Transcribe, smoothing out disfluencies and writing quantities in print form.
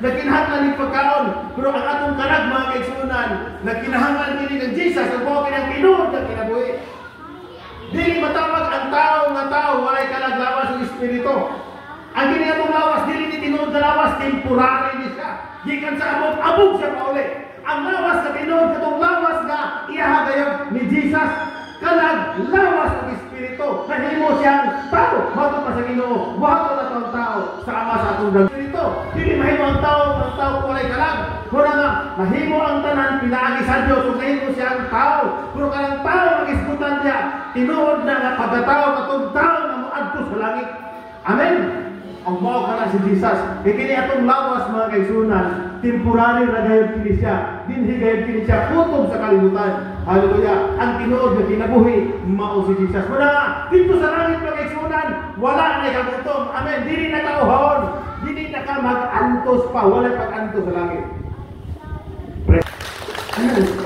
Nakinahanglan ni pagkaon. Pero ang atong kanag mga kaigsunan, nakinahanglan kini ng Jesus ang buo kinang tinuod ng kinabuhi. Dili matawag ang tao nga tao walay kanaglawas ng espiritu. Ang kini atong lawas dili ni tinuod na lawas, temporary ni siya. Gikan sa abog siya pauli. Ang lawas na tinuod katong lawas nga iyahagayod ni Jesus kanag lawas ng espiritu. Nahimo siyang tao. Bago pa sa Ginoo, bago na tong tao sa ama sa atong espiritu. Dili mahimo ang tao walay kalag. Kuna nga mahimo ang tanan pinaagi sa Dios ug mahimo siyang tao. Pero kanang tao magisgutan niya tinuod na nga pagkatao katong tao nga moadto sa langit. Amen. Ang mao kana si Jesus. Kini atong lawas mga kaigsunan, temporary ra gayud kini siya. Dinhi gayud kini siya kutob sa kalibutan. Hallelujah. Ang tinuod nga kinabuhi mao si Jesus. Muna dito sa langit mga kaigsunan, wala na kagutom. Amen. Dili na kauhon. Dili na ka mag-antos pa. Wala pag-antos sa langit. Praise.